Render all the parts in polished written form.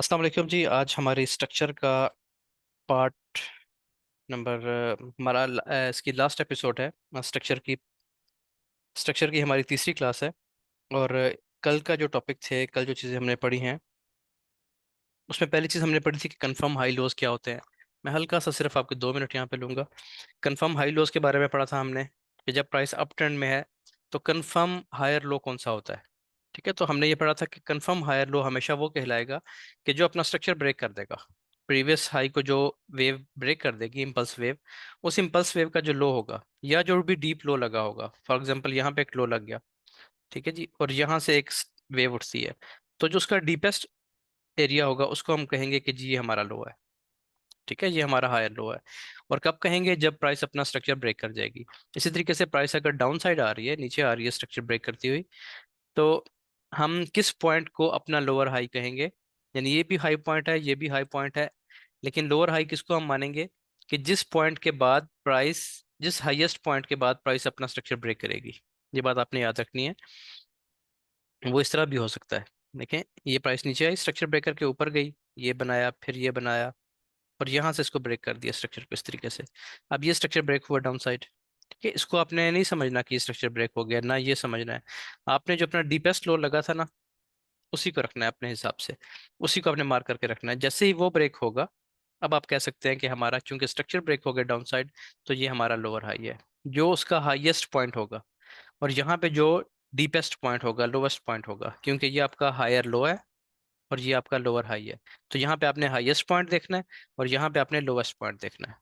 अस्सलाम वालेकुम जी। आज हमारी स्ट्रक्चर का पार्ट नंबर हमारा इसकी लास्ट एपिसोड है। स्ट्रक्चर की हमारी तीसरी क्लास है। और कल का जो टॉपिक थे, कल जो चीज़ें हमने पढ़ी हैं उसमें पहली चीज़ हमने पढ़ी थी कि कंफर्म हाई लोज क्या होते हैं। मैं हल्का सा सिर्फ आपके 2 मिनट यहाँ पे लूंगा। कंफर्म हाई लोज के बारे में पढ़ा था हमने कि जब प्राइस अप ट्रेंड में है तो कंफर्म हायर लो कौन सा होता है। ठीक है, तो हमने ये पढ़ा था कि कंफर्म हायर लो हमेशा वो कहलाएगा कि जो अपना स्ट्रक्चर ब्रेक कर देगा, प्रीवियस हाई को जो वेव ब्रेक कर देगी, इम्पल्स वेव। उस इम्पल्स वेव का जो लो होगा या जो भी डीप लो लगा होगा, फॉर एग्जांपल यहाँ पे एक लो लग गया, ठीक है जी, और यहाँ से एक वेव उठती है, तो जो उसका डीपेस्ट एरिया होगा उसको हम कहेंगे कि जी ये हमारा लो है। ठीक है, ये हमारा हायर लो है। और कब कहेंगे? जब प्राइस अपना स्ट्रक्चर ब्रेक कर जाएगी। इसी तरीके से प्राइस अगर डाउन साइड आ रही है, नीचे आ रही है स्ट्रक्चर ब्रेक करती हुई, तो हम किस पॉइंट को अपना लोअर हाई कहेंगे? यानी ये भी हाई पॉइंट है, ये भी हाई पॉइंट है, लेकिन लोअर हाई किसको हम मानेंगे? कि जिस पॉइंट के बाद प्राइस, जिस हाईएस्ट पॉइंट के बाद प्राइस अपना स्ट्रक्चर ब्रेक करेगी। ये बात आपने याद रखनी है। वो इस तरह भी हो सकता है। देखें, ये प्राइस नीचे आई, स्ट्रक्चर ब्रेकर के ऊपर गई, ये बनाया, फिर ये बनाया, और यहाँ से इसको ब्रेक कर दिया स्ट्रक्चर को इस तरीके से। अब ये स्ट्रक्चर ब्रेक हुआ डाउन साइड। ठीक है, इसको आपने नहीं समझना कि स्ट्रक्चर ब्रेक हो गया, ना ये समझना है। आपने जो अपना डीपेस्ट लो लगा था ना, उसी को रखना है अपने हिसाब से, उसी को आपने मार्क करके रखना है। जैसे ही वो ब्रेक होगा, अब आप कह सकते हैं कि हमारा चूंकि स्ट्रक्चर ब्रेक हो गया डाउन साइड, तो ये हमारा लोअर हाई है, जो उसका हाईएस्ट पॉइंट होगा। और यहाँ पे जो डीपेस्ट पॉइंट होगा, लोवेस्ट पॉइंट होगा, क्योंकि ये आपका हायर लो है और ये आपका लोअर हाई है। तो यहाँ पे आपने हाईएस्ट पॉइंट देखना है और यहाँ पे आपने लोवेस्ट पॉइंट देखना है।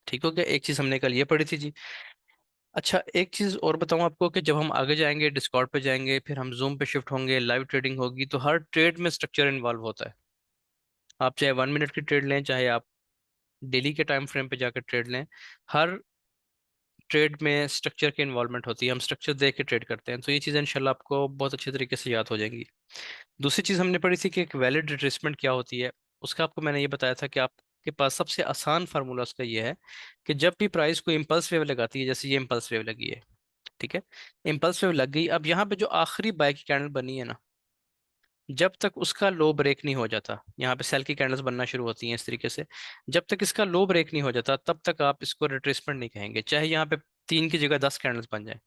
ठीक हो गया? एक चीज हमने कल ये पढ़ी थी जी। अच्छा, एक चीज और बताऊं आपको कि जब हम आगे जाएंगे, डिस्कॉर्ड पे जाएंगे, फिर हम जूम पे शिफ्ट होंगे, लाइव ट्रेडिंग होगी, तो हर ट्रेड में स्ट्रक्चर इन्वॉल्व होता है। आप चाहे 1 मिनट की ट्रेड लें, चाहे आप डेली के टाइम फ्रेम पे जाकर ट्रेड लें, हर ट्रेड में स्ट्रक्चर की इन्वॉल्वमेंट होती है। हम स्ट्रक्चर देख के ट्रेड करते हैं, तो ये चीज़ इंशाल्लाह आपको बहुत अच्छे तरीके से याद हो जाएंगी। दूसरी चीज़ हमने पढ़ी थी कि एक वैलिड रिट्रेसमेंट क्या होती है। उसका आपको मैंने ये बताया था कि आपके पास सबसे आसान फार्मूला उसका ये है कि जब भी प्राइस को इम्पल्स वेव लगाती है, जैसे ये इम्पल्स वेव लगी है, ठीक है, इम्पल्स वेव लग गई, अब यहाँ पे जो आखिरी बाय की कैंडल बनी है ना, जब तक उसका लो ब्रेक नहीं हो जाता, यहाँ पे सेल की कैंडल्स बनना शुरू होती हैं इस तरीके से, जब तक इसका लो ब्रेक नहीं हो जाता तब तक आप इसको रिट्रेसमेंट नहीं कहेंगे, चाहे यहाँ पे 3 की जगह 10 कैंडल्स बन जाए।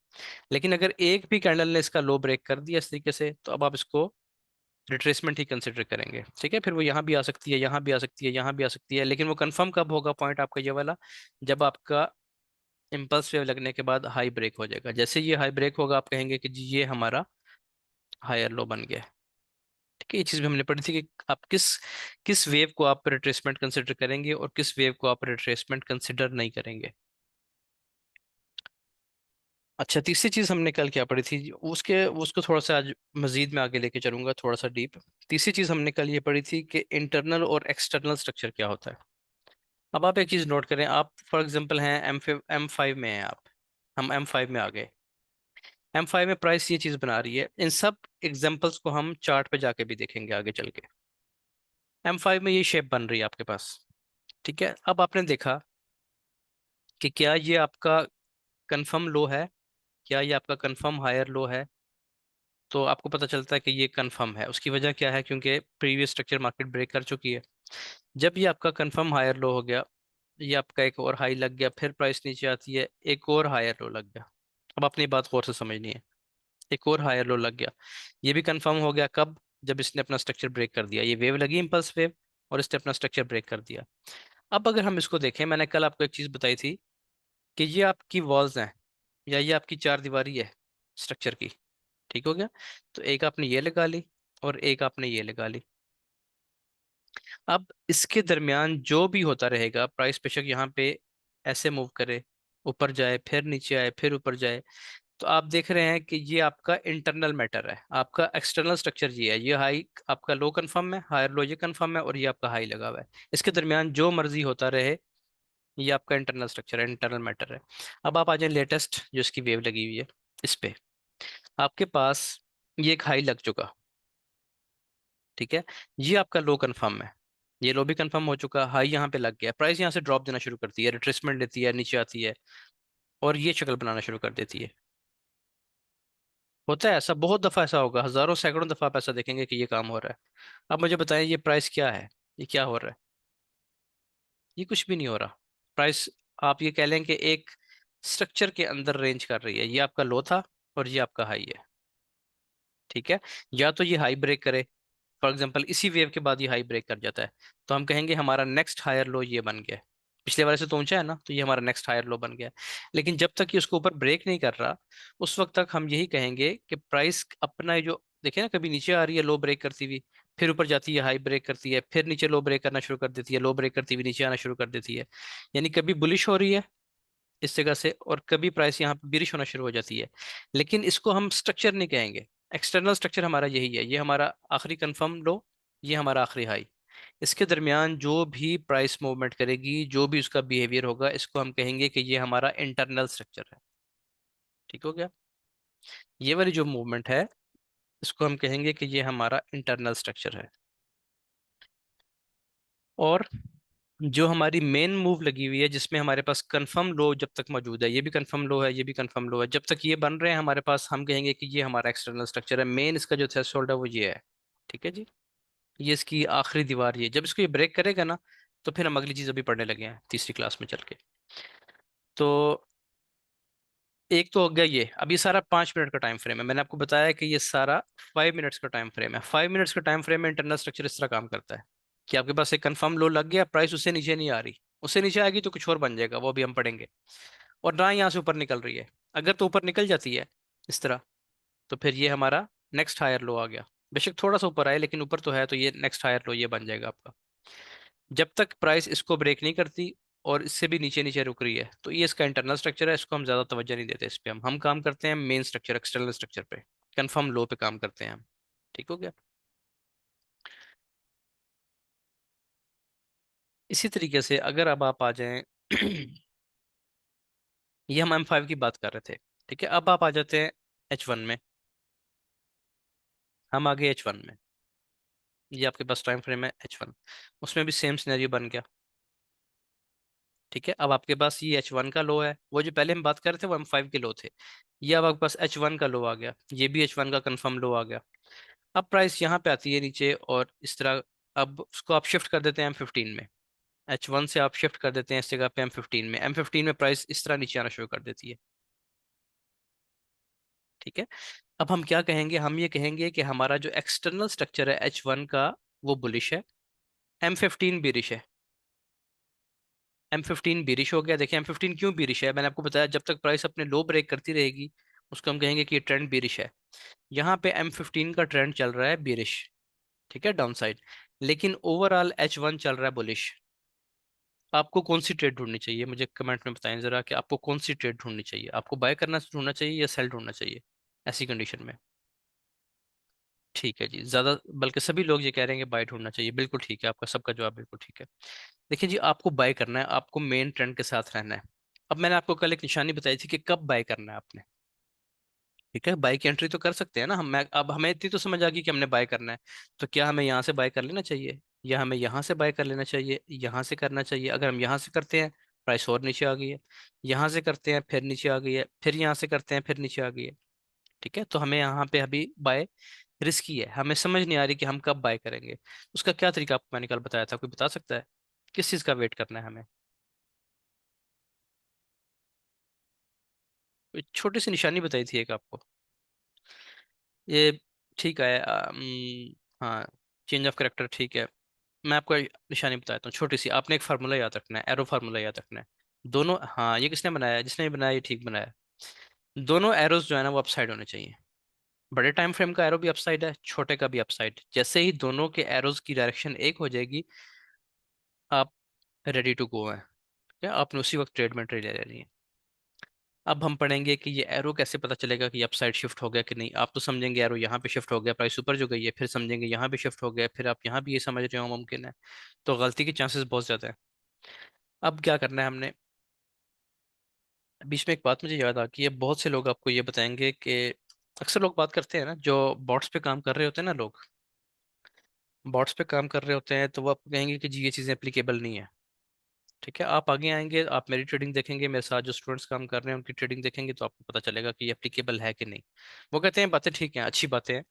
लेकिन अगर एक भी कैंडल ने इसका लो ब्रेक कर दिया इस तरीके से, तो अब आप इसको रिट्रेसमेंट ही कंसिडर करेंगे। ठीक है, फिर वो यहाँ भी आ सकती है, यहाँ भी आ सकती है, यहाँ भी आ सकती है, लेकिन वो कंफर्म कब होगा पॉइंट आपका ये वाला? जब आपका इम्पल्स वेव लगने के बाद हाई ब्रेक हो जाएगा। जैसे ये हाई ब्रेक होगा, आप कहेंगे कि जी ये हमारा हायर लो बन गया है। ठीक है, ये चीज भी हमने पढ़ी थी कि आप किस किस वेव को आप रिट्रेसमेंट कंसिडर करेंगे और किस वेव को आप रिट्रेसमेंट कंसिडर नहीं करेंगे। अच्छा, तीसरी चीज हमने कल क्या पढ़ी थी, उसके उसको थोड़ा सा आज मजीद में आगे लेके चलूंगा, थोड़ा सा डीप। तीसरी चीज हमने कल ये पढ़ी थी कि इंटरनल और एक्सटर्नल स्ट्रक्चर क्या होता है। अब आप एक चीज नोट करें, आप फॉर एग्जांपल हैं M5 में हैं आप, हम M5 में आ गए। M5 में प्राइस ये चीज बना रही है, इन सब एग्जांपल्स को हम चार्ट पे जाके भी देखेंगे आगे चल के। M5 में ये शेप बन रही है आपके पास। ठीक है, अब आपने देखा कि क्या ये आपका कंफर्म लो है, क्या ये आपका कंफर्म हायर लो है। तो आपको पता चलता है कि ये कंफर्म है। उसकी वजह क्या है? क्योंकि प्रीवियस स्ट्रक्चर मार्केट ब्रेक कर चुकी है। जब ये आपका कंफर्म हायर लो हो गया, ये आपका एक और हाई लग गया, फिर प्राइस नीचे आती है, एक और हायर लो लग गया। अब अपनी बात गौर से समझनी है। एक और हायर लो लग गया, ये भी कंफर्म हो गया कब? जब इसने अपना स्ट्रक्चर ब्रेक कर दिया, ये वेव लगी इम्पल्स वेव, और इसने अपना स्ट्रक्चर ब्रेक कर दिया। अब अगर हम इसको देखें, मैंने कल आपको एक चीज बताई थी कि ये आपकी वॉल्स हैं या ये आपकी चार दीवारी है स्ट्रक्चर की। ठीक हो गया? तो एक आपने ये लगा ली और एक आपने ये लगा ली। अब इसके दरमियान जो भी होता रहेगा, प्राइस बेशक यहाँ पे ऐसे मूव करे, ऊपर जाए, फिर नीचे आए, फिर ऊपर जाए, तो आप देख रहे हैं कि ये आपका इंटरनल मैटर है। आपका एक्सटर्नल स्ट्रक्चर ये है, ये हाई आपका लो कंफर्म है, हायर लो ये कंफर्म है, और ये आपका हाई लगा हुआ है। इसके दरमियान जो मर्जी होता रहे, ये आपका इंटरनल स्ट्रक्चर है, इंटरनल मैटर है। अब आप आ जाए लेटेस्ट जो इसकी वेव लगी हुई है इस पे, आपके पास ये एक हाई लग चुका। ठीक है, ये आपका लो कंफर्म है, ये लो भी कंफर्म हो चुका, हाई यहाँ पे लग गया, प्राइस यहाँ से ड्रॉप देना शुरू करती है, रिट्रेसमेंट लेती है, नीचे आती है, और ये शक्ल बनाना शुरू कर देती है। होता है ऐसा, बहुत दफा ऐसा होगा, हजारों सैकड़ों दफा आप ऐसा देखेंगे कि ये काम हो रहा है। अब मुझे बताएं ये प्राइस क्या है, ये क्या हो रहा है? ये कुछ भी नहीं हो रहा। प्राइस, आप ये कह लें कि एक स्ट्रक्चर के अंदर रेंज कर रही है। ये आपका लो था और ये आपका हाई है, ठीक है। या तो ये हाई ब्रेक करे, फॉर एग्जांपल इसी वेव के बाद ये हाई ब्रेक कर जाता है, तो हम कहेंगे हमारा नेक्स्ट हायर लो ये बन गया है। पिछले वाले से तो ऊंचा है ना, तो ये हमारा नेक्स्ट हायर लो बन गया है। लेकिन जब तक ये उसके ऊपर ब्रेक नहीं कर रहा, उस वक्त तक हम यही कहेंगे कि प्राइस अपना ये जो देखिए ना, कभी नीचे आ रही है लो ब्रेक करती हुई, फिर ऊपर जाती है हाई ब्रेक करती है, फिर नीचे लो ब्रेक करना शुरू कर देती है, लो ब्रेक करती हुई नीचे आना शुरू कर देती है। यानी कभी बुलिश हो रही है इस जगह से, और कभी प्राइस यहाँ पे बिरिश होना शुरू हो जाती है। लेकिन इसको हम स्ट्रक्चर नहीं कहेंगे। एक्सटर्नल स्ट्रक्चर हमारा यही है, ये हमारा आखिरी कंफर्म लो, ये हमारा आखिरी हाई। इसके दरमियान जो भी प्राइस मूवमेंट करेगी, जो भी उसका बिहेवियर होगा, इसको हम कहेंगे कि ये हमारा इंटरनल स्ट्रक्चर है। ठीक हो गया? ये वाली जो मूवमेंट है, इसको हम कहेंगे कि ये हमारा इंटरनल स्ट्रक्चर है। और जो हमारी मेन मूव लगी हुई है, जिसमें हमारे पास कंफर्म लो जब तक मौजूद है, ये भी कंफर्म लो है, ये भी कंफर्म लो है, जब तक ये बन रहे हैं हमारे पास, हम कहेंगे कि ये हमारा एक्सटर्नल स्ट्रक्चर है। मेन इसका जो थ्रेशोल्ड है वो ये है, ठीक है जी। ये इसकी आखिरी दीवार, ये जब इसको ये ब्रेक करेगा ना, तो फिर हम अगली चीज अभी पढ़ने लगे हैं तीसरी क्लास में चल के। तो एक तो हो गया ये। अब ये सारा 5 मिनट का टाइम फ्रेम है, मैंने आपको बताया कि ये सारा 5 मिनट्स का टाइम फ्रेम है। 5 मिनट्स का टाइम फ्रेम में इंटरनल स्ट्रक्चर इस तरह काम करता है कि आपके पास एक कंफर्म लो लग गया, प्राइस उससे नीचे नहीं आ रही, उससे नीचे आएगी तो कुछ और बन जाएगा, वो भी हम पढ़ेंगे। और ना यहाँ से ऊपर निकल रही है। अगर तो ऊपर निकल जाती है इस तरह, तो फिर ये हमारा नेक्स्ट हायर लो आ गया। बेशक थोड़ा सा ऊपर आए, लेकिन ऊपर तो है, तो ये नेक्स्ट हायर लो ये बन जाएगा आपका। जब तक प्राइस इसको ब्रेक नहीं करती और इससे भी नीचे नीचे रुक रही है, तो ये इसका इंटरनल स्ट्रक्चर है, इसको हम ज्यादा तवज्जो नहीं देते। इस पे हम काम करते हैं मेन स्ट्रक्चर, एक्सटर्नल स्ट्रक्चर पे, कंफर्म लो पे काम करते हैं हम। ठीक हो गया? इसी तरीके से अगर अब आप आ जाएं ये हम M5 की बात कर रहे थे, ठीक है। अब आप आ जाते हैं H1 में। हम आ गए H1 में। ये आपके पास टाइम फ्रेम है H1, उसमें भी सेम सिनेरियो बन गया, ठीक है। अब आपके पास ये H1 का लो है, वो जो पहले हम बात कर रहे थे वो M5 के लो थे। ये अब आपके पास H1 का लो आ गया, ये भी H1 का कंफर्म लो आ गया। अब प्राइस यहाँ पे आती है नीचे और इस तरह, अब उसको आप शिफ्ट कर देते हैं M15 में। H1 से आप शिफ्ट कर देते हैं इस जगह पे M15 में। M15 में प्राइस इस तरह नीचे आना शुरू कर देती है, ठीक है। अब हम क्या कहेंगे, हम ये कहेंगे कि हमारा जो एक्सटर्नल स्ट्रक्चर है H1 का, वो बुलिश है, M15 बेरिश है। M15 बेरिश हो गया। देखिए M15 क्यों बेरिश है, मैंने आपको बताया, जब तक प्राइस अपने लो ब्रेक करती रहेगी, उसको हम कहेंगे कि ये ट्रेंड बेरिश है। यहाँ पे M15 का ट्रेंड चल रहा है बेरिश, ठीक है, डाउन साइड। लेकिन ओवरऑल H1 चल रहा है बुलिश। आपको कौन सी ट्रेड ढूंढनी चाहिए, मुझे कमेंट में बताएं जरा कि आपको कौन सी ट्रेड ढूंढनी चाहिए। आपको बाय करना ढूंढना चाहिए या सेल ढूंढना चाहिए ऐसी कंडीशन में? ठीक है जी, ज्यादा बल्कि सभी लोग ये कह रहे हैं कि बाय ढूंढना चाहिए। बिल्कुल ठीक है, आपका सबका जवाब बिल्कुल ठीक है। देखिए जी, आपको बाय करना है, आपको मेन ट्रेंड के साथ रहना है। अब मैंने आपको कल एक निशानी बताई थी कि कब बाय करना है आपने, ठीक है। बाय की एंट्री तो कर सकते हैं ना हम। अब हमें इतनी तो समझ आ गई कि हमने बाय करना है, तो क्या हमें यहाँ से बाय कर लेना चाहिए, या हमें यहाँ से बाय कर लेना चाहिए, यहाँ से करना चाहिए? अगर हम यहाँ से करते हैं, प्राइस और नीचे आ गई है। यहाँ से करते हैं, फिर नीचे आ गई है, फिर यहाँ से करते हैं, फिर नीचे आ गई है, ठीक है। तो हमें यहाँ पे अभी बाय रिस्की है, हमें समझ नहीं आ रही कि हम कब बाय करेंगे। उसका क्या तरीका आपको मैंने कल बताया था, कोई बता सकता है किस चीज़ का वेट करना है हमें? कोई छोटी सी निशानी बताई थी एक आपको, ये ठीक है। हाँ, चेंज ऑफ करेक्टर, ठीक है। मैं आपको एक निशानी बताता हूँ छोटी सी, आपने एक फार्मूला याद रखना है, एरो फार्मूला याद रखना है। दोनों, हाँ, ये किसने बनाया है? जिसने भी बनाया ये ठीक बनाया है। दोनों एरोज जो है ना वो अपसाइड होने चाहिए। बड़े टाइम फ्रेम का एरो भी अपसाइड है, छोटे का भी अपसाइड। जैसे ही दोनों के एरोज की डायरेक्शन एक हो जाएगी, आप रेडी टू गो हैं, ठीक है। आपने उसी वक्त ट्रेड में ट्रेड ले लेनी है। अब हम पढ़ेंगे कि ये एरो कैसे पता चलेगा कि अपसाइड शिफ्ट हो गया कि नहीं। आप तो समझेंगे एरो यहाँ पे शिफ्ट हो गया, प्राइस ऊपर जो गई है, फिर समझेंगे यहाँ भी शिफ्ट हो गया, फिर आप यहाँ भी ये समझ रहे हो मुमकिन है। तो गलती के चांसेस बहुत ज़्यादा है। अब क्या करना है हमने, बीच में एक बात मुझे याद आ गई है, बहुत से लोग आपको ये बताएंगे कि अक्सर लोग बात करते हैं ना, जो बॉट्स पे काम कर रहे होते हैं ना लोग, बॉट्स पे काम कर रहे होते हैं, तो वो आपको कहेंगे कि जी ये चीज़ें एप्लीकेबल नहीं है। ठीक है, आप आगे आएंगे, आप मेरी ट्रेडिंग देखेंगे, मेरे साथ जो स्टूडेंट्स काम कर रहे हैं उनकी ट्रेडिंग देखेंगे, तो आपको पता चलेगा कि ये एप्लीकेबल है कि नहीं। वो कहते हैं बातें ठीक हैं, अच्छी बातें हैं,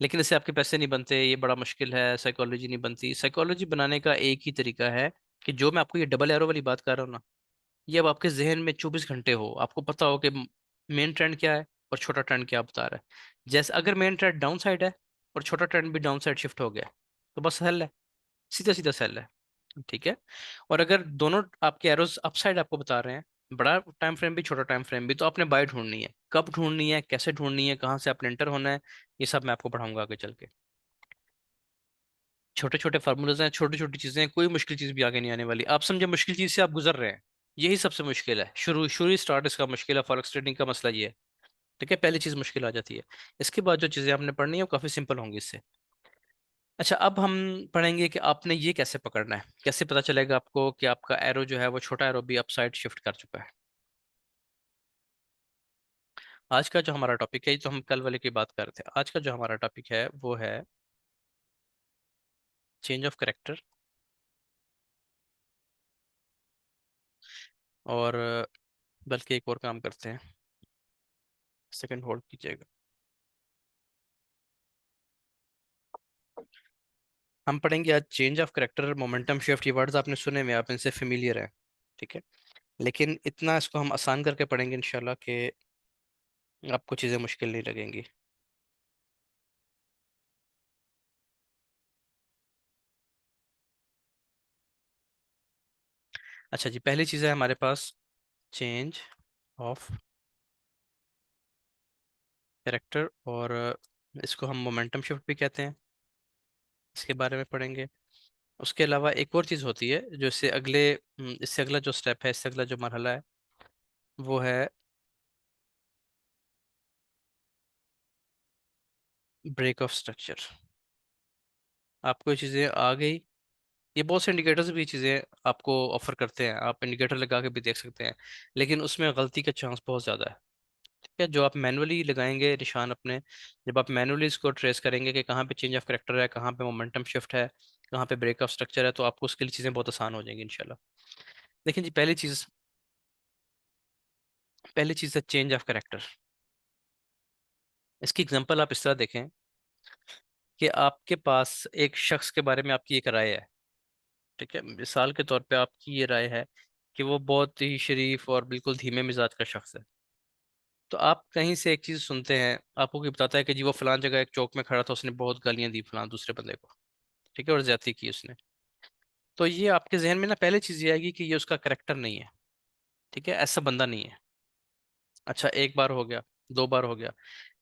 लेकिन इससे आपके पैसे नहीं बनते, ये बड़ा मुश्किल है, साइकोलॉजी नहीं बनती। साइकोलॉजी बनाने का एक ही तरीका है कि जो मैं आपको ये डबल एरो वाली बात कर रहा हूँ ना, ये अब आपके जहन में 24 घंटे हो, आपको पता हो कि मेन ट्रेंड क्या है और छोटा ट्रेंड क्या बता रहा है। जैसे अगर मेन ट्रेंड डाउन साइड है और छोटा ट्रेंड भी डाउन साइड शिफ्ट हो गया, तो बस सेल है, सीधा सीधा सेल है। ठीक है। और अगर दोनों आपके एरोज अपसाइड आपको बता रहे हैं, बड़ा टाइम फ्रेम भी छोटा टाइम फ्रेम भी, तो आपने बाय ढूंढनी है, कब ढूंढनी है, कैसे ढूंढनी है, कहाँ से आपने एंटर होना है, ये सब मैं आपको पढ़ाऊंगा आगे चल के। छोटे छोटे फार्मूलाज हैं, छोटी छोटी चीजें हैं, कोई मुश्किल चीज भी आगे नहीं आने वाली। आप समझे मुश्किल चीज से आप गुजर रहे हैं, यही सबसे मुश्किल है, शुरू शुरू स्टार्ट इसका मुश्किल है, फॉरेक्स ट्रेडिंग का मसला ये है। ठीक है, पहली चीज मुश्किल आ जाती है, इसके बाद जो चीजें आपने पढ़नी है वो काफी सिंपल होंगी इससे। अच्छा, अब हम पढ़ेंगे कि आपने ये कैसे पकड़ना है, कैसे पता चलेगा आपको कि आपका एरो जो है वो छोटा एरो भी अपसाइड शिफ्ट कर चुका है। आज का जो हमारा टॉपिक है, ये तो हम कल वाले की बात कर रहे थे, आज का जो हमारा टॉपिक है वो है चेंज ऑफ करेक्टर। और बल्कि एक और काम करते हैं, सेकंड होल्ड कीजिएगा। हम पढ़ेंगे आज change of character, momentum shift, ये वर्ड्स आपने सुने में, आप इनसे फेमिलियर हैं। ठीक है, लेकिन इतना इसको हम आसान करके पढ़ेंगे इंशाल्लाह कि आपको चीज़ें मुश्किल नहीं लगेंगी। अच्छा जी, पहली चीज़ है हमारे पास चेंज ऑफ कैरेक्टर, और इसको हम मोमेंटम शिफ्ट भी कहते हैं, इसके बारे में पढ़ेंगे। उसके अलावा एक और चीज़ होती है जो इससे अगले, इससे अगला जो स्टेप है, इससे अगला जो मरहला है वो है ब्रेक ऑफ स्ट्रक्चर। आपको ये चीज़ें आ गई, ये बहुत से इंडिकेटर्स भी चीज़ें आपको ऑफर करते हैं, आप इंडिकेटर लगा के भी देख सकते हैं, लेकिन उसमें गलती का चांस बहुत ज़्यादा है। ठीक है, जो आप मैनुअली लगाएंगे निशान अपने, जब आप मैनुअली इसको ट्रेस करेंगे कि कहाँ पे चेंज ऑफ करेक्टर है, कहाँ पे मोमेंटम शिफ्ट है, कहाँ पे ब्रेक ऑफ स्ट्रक्चर है, तो आपको उसके लिए चीज़ें बहुत आसान हो जाएंगी इंशाल्लाह। देखिए जी, पहली चीज़ है चेंज ऑफ करेक्टर। इसकी एग्जांपल आप इस तरह देखें कि आपके पास एक शख्स के बारे में आपकी एक राय है। ठीक है, मिसाल के तौर पे आपकी ये राय है कि वो बहुत ही शरीफ और बिल्कुल धीमे मिजाज का शख्स है। तो आप कहीं से एक चीज़ सुनते हैं, आपको कोई बताता है कि जी वो फलान जगह एक चौक में खड़ा था, उसने बहुत गालियां दी फलान दूसरे बंदे को। ठीक है, और ज्यादती की उसने। तो ये आपके जहन में ना पहले चीज़ ये आएगी कि ये उसका करेक्टर नहीं है। ठीक है, ऐसा बंदा नहीं है। अच्छा, एक बार हो गया, दो बार हो गया,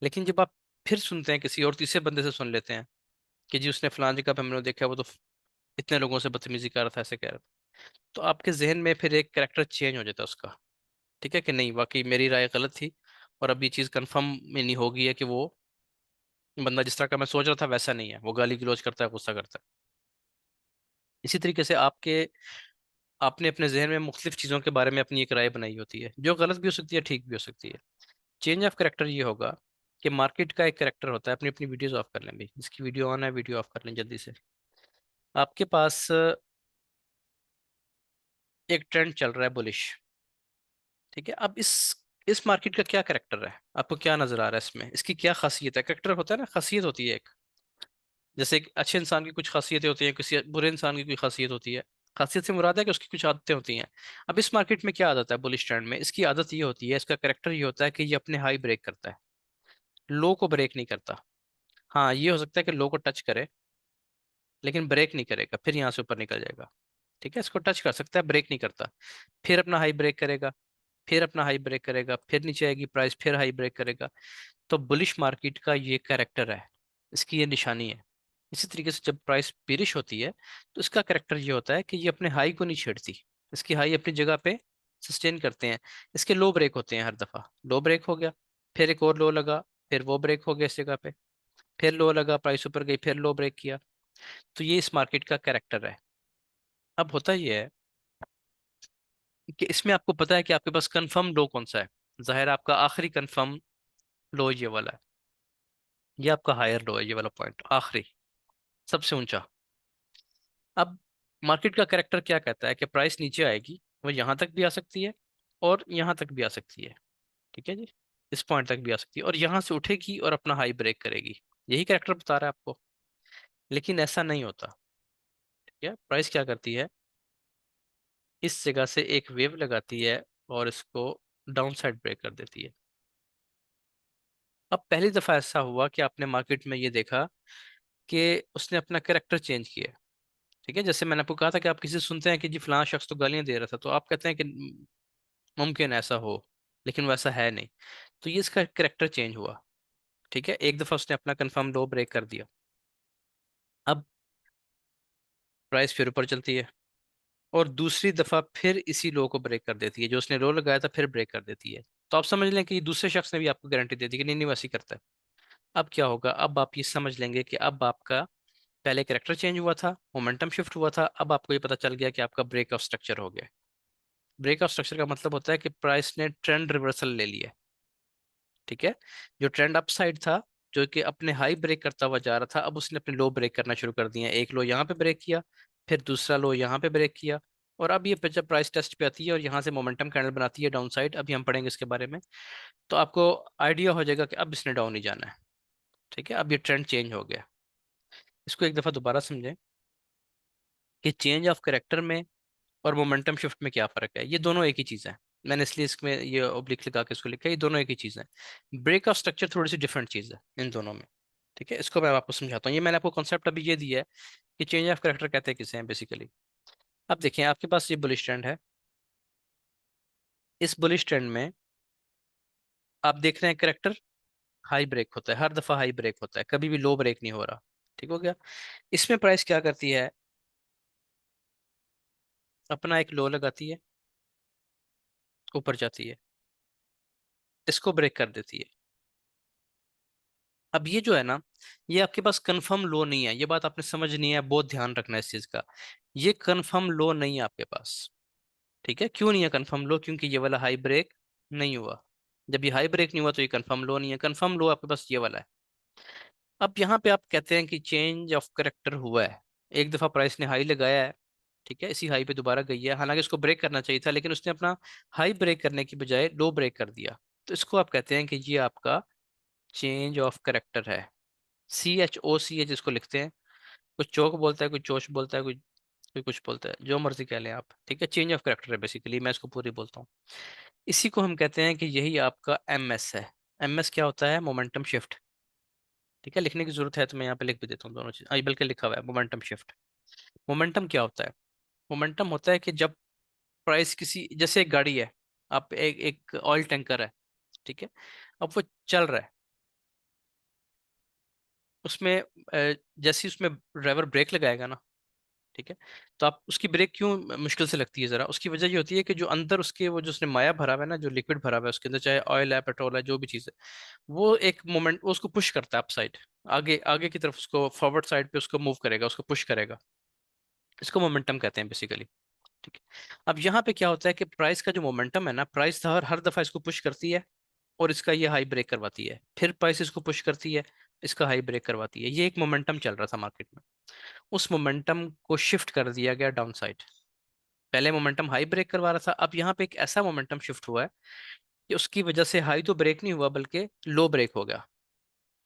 लेकिन जब आप फिर सुनते हैं किसी और तीसरे बंदे से सुन लेते हैं कि जी उसने फलान जगह पे हमने देखा, वो तो इतने लोगों से बदतमीजी कर रहा था, ऐसे कह रहा था, तो आपके जहन में फिर एक करेक्टर चेंज हो जाता है उसका। ठीक है, कि नहीं वाकई मेरी राय गलत थी, और अब ये चीज़ कंफर्म में नहीं होगी है कि वो बंदा जिस तरह का मैं सोच रहा था वैसा नहीं है, वो गाली गलौज करता है, गुस्सा करता है। इसी तरीके से आपने अपने जहन में मुख्तलिफ चीज़ों के बारे में अपनी एक राय बनाई होती है, जो गलत भी हो सकती है, ठीक भी हो सकती है। चेंज ऑफ करेक्टर ये होगा कि मार्केट का एक करेक्टर होता है, अपनी अपनी वीडियोस ऑफ कर लें भाई, जिसकी वीडियो ऑन है वीडियो ऑफ कर लें जल्दी से। आपके पास एक ट्रेंड चल रहा है बुलिश। ठीक है, अब इस मार्केट का क्या करेक्टर है, आपको क्या नजर आ रहा है इसमें, इसकी क्या खासियत है। करेक्टर होता है ना, खासियत होती है एक, जैसे एक अच्छे इंसान की कुछ खासियतें होती हैं, किसी बुरे इंसान की कोई खासियत होती है। खासियत से मुराद है कि उसकी कुछ आदतें होती हैं। अब इस मार्केट में क्या आदत है बुलिश ट्रेंड में, इसकी आदत ये होती है, इसका करेक्टर ये होता है कि ये अपने हाई ब्रेक करता है, लो को ब्रेक नहीं करता। हाँ, ये हो सकता है कि लो को टच करे, लेकिन ब्रेक नहीं करेगा, फिर यहाँ से ऊपर निकल जाएगा। ठीक है, इसको टच कर सकता है, ब्रेक नहीं करता, फिर अपना हाई ब्रेक करेगा, फिर अपना हाई ब्रेक करेगा, फिर नीचे आएगी प्राइस, फिर हाई ब्रेक करेगा। तो बुलिश मार्केट का ये कैरेक्टर है, इसकी ये निशानी है। इसी तरीके से जब प्राइस बेरिश होती है, तो इसका कैरेक्टर ये होता है कि ये अपने हाई को नहीं छेड़ती, इसकी हाई अपनी जगह पे सस्टेन करते हैं। इसके लो ब्रेक होते हैं हर दफा, लो ब्रेक हो गया, फिर एक और लो लगा, फिर वो ब्रेक हो गया इस जगह पे, फिर लो लगा, प्राइस ऊपर गई, फिर लो ब्रेक किया। तो ये इस मार्केट का कैरेक्टर है। अब होता ये है कि इसमें आपको पता है कि आपके पास कंफर्म लो कौन सा है। जाहिर है आपका आखिरी कंफर्म लो ये वाला है, ये आपका हायर लो है, ये वाला पॉइंट आखिरी, सबसे ऊंचा। अब मार्केट का करेक्टर क्या कहता है कि प्राइस नीचे आएगी, वो यहाँ तक भी आ सकती है और यहाँ तक भी आ सकती है, ठीक है जी, इस पॉइंट तक भी आ सकती है, और यहाँ से उठेगी और अपना हाई ब्रेक करेगी। यही करेक्टर बता रहा है आपको। लेकिन ऐसा नहीं होता। ठीक है, प्राइस क्या करती है, इस जगह से एक वेव लगाती है और इसको डाउन साइड ब्रेक कर देती है। अब पहली दफा ऐसा हुआ कि आपने मार्केट में ये देखा कि उसने अपना कैरेक्टर चेंज किया। ठीक है, जैसे मैंने आपको कहा था कि आप किसी से सुनते हैं कि जी फलाना शख्स तो गालियां दे रहा था, तो आप कहते हैं कि मुमकिन ऐसा हो, लेकिन वैसा है नहीं। तो ये इसका कैरेक्टर चेंज हुआ। ठीक है, एक दफा उसने अपना कंफर्म लो ब्रेक कर दिया। अब प्राइस फिर ऊपर चलती है और दूसरी दफा फिर इसी लो को ब्रेक कर देती है, जो उसने लो लगाया था फिर ब्रेक कर देती है। तो आप समझ लें कि दूसरे शख्स ने भी आपको गारंटी दे दी कि नहीं नहीं वैसे ही करता है। अब क्या होगा, अब आप ये समझ लेंगे कि अब आपका पहले कैरेक्टर चेंज हुआ था, मोमेंटम शिफ्ट हुआ था, अब आपको ये पता चल गया कि आपका ब्रेक ऑफ स्ट्रक्चर हो गया। ब्रेक ऑफ स्ट्रक्चर का मतलब होता है कि प्राइस ने ट्रेंड रिवर्सल ले लिया। ठीक है, जो ट्रेंड अपसाइड था, जो कि अपने हाई ब्रेक करता हुआ जा रहा था, अब उसने अपने लो ब्रेक करना शुरू कर दिया। एक लो यहाँ पे ब्रेक किया, फिर दूसरा लो यहाँ पे ब्रेक किया, और अब ये जब प्राइस टेस्ट पे आती है और यहाँ से मोमेंटम कैंडल बनाती है डाउन साइड, अभी हम पढ़ेंगे इसके बारे में, तो आपको आइडिया हो जाएगा कि अब इसने डाउन ही जाना है। ठीक है, अब ये ट्रेंड चेंज हो गया। इसको एक दफा दोबारा समझें कि चेंज ऑफ कैरेक्टर में और मोमेंटम शिफ्ट में क्या फर्क है। ये दोनों एक ही चीज़ है। मैंने इसलिए इसमें ये ऑब्लिक लगा के इसको लिखा है, ये दोनों एक ही चीज़ है। ब्रेक ऑफ स्ट्रक्चर थोड़ी सी डिफरेंट चीज़ है इन दोनों में। ठीक है, इसको मैं आपको समझाता हूँ। ये मैंने आपको कॉन्सेप्ट अभी ये दिया है कि चेंज ऑफ कैरेक्टर कहते हैं किसे हैं बेसिकली। अब देखिए आपके पास ये बुलिश ट्रेंड है। इस बुलिश ट्रेंड में आप देख रहे हैं कैरेक्टर हाई ब्रेक होता है, हर दफा हाई ब्रेक होता है, कभी भी लो ब्रेक नहीं हो रहा। ठीक हो गया। इसमें प्राइस क्या करती है, अपना एक लो लगाती है, ऊपर जाती है, इसको ब्रेक कर देती है। अब ये जो है ना, ये आपके पास कंफर्म लो नहीं है, ये बात आपने समझनी है, बहुत ध्यान रखना है इस चीज का। ये कंफर्म लो नहीं है आपके पास। ठीक है, क्यों नहीं है कंफर्म लो, क्योंकि ये वाला हाई ब्रेक नहीं हुआ। जब ये हाई ब्रेक नहीं हुआ तो ये कंफर्म लो नहीं है। कंफर्म लो आपके पास ये वाला है। अब यहाँ पे आप कहते हैं कि चेंज ऑफ करेक्टर हुआ है। एक दफा प्राइस ने हाई लगाया है, ठीक है, इसी हाई पे दोबारा गई है, हालांकि उसको ब्रेक करना चाहिए था, लेकिन उसने अपना हाई ब्रेक करने की बजाय लो ब्रेक कर दिया। तो इसको आप कहते हैं कि ये आपका चेंज ऑफ करेक्टर है। CHOCH इसको लिखते हैं। कुछ चौक बोलता है, कोई चोच बोलता है, कोई कोई कुछ बोलता है, जो मर्जी कह लें आप। ठीक है, चेंज ऑफ करेक्टर है बेसिकली, मैं इसको पूरी बोलता हूँ। इसी को हम कहते हैं कि यही आपका MS है। MS क्या होता है, मोमेंटम शिफ्ट। ठीक है, लिखने की जरूरत है तो मैं यहाँ पे लिख भी देता हूँ दोनों चीज, बल्कि लिखा हुआ है मोमेंटम शिफ्ट। मोमेंटम क्या होता है, मोमेंटम होता है कि जब प्राइस किसी, जैसे एक गाड़ी है, आप एक एक ऑयल टैंकर है, ठीक है, अब वो चल रहा है, उसमें जैसे ही उसमें ड्राइवर ब्रेक लगाएगा ना, ठीक है, तो आप उसकी ब्रेक क्यों मुश्किल से लगती है, जरा उसकी वजह ये होती है कि जो अंदर उसके वो जो उसने माया भरा हुआ है ना, जो लिक्विड भरा हुआ है उसके अंदर, चाहे ऑयल है पेट्रोल है जो भी चीज़ है, वो एक मोमेंट वो उसको पुश करता है अप साइड, आगे आगे की तरफ, उसको फॉरवर्ड साइड पे उसको मूव करेगा, उसको पुश करेगा। इसको मोमेंटम कहते हैं बेसिकली। ठीक है, अब यहाँ पे क्या होता है कि प्राइस का जो मोमेंटम है ना, प्राइस हर हर दफा इसको पुश करती है और इसका ये हाई ब्रेक करवाती है, फिर प्राइस इसको पुश करती है, इसका हाई ब्रेक करवाती है। ये एक मोमेंटम चल रहा था मार्केट में, उस मोमेंटम को शिफ्ट कर दिया गया डाउन साइड। पहले मोमेंटम हाई ब्रेक करवा रहा था, अब यहाँ पे एक ऐसा मोमेंटम शिफ्ट हुआ है कि उसकी वजह से हाई तो ब्रेक नहीं हुआ बल्कि लो ब्रेक हो गया।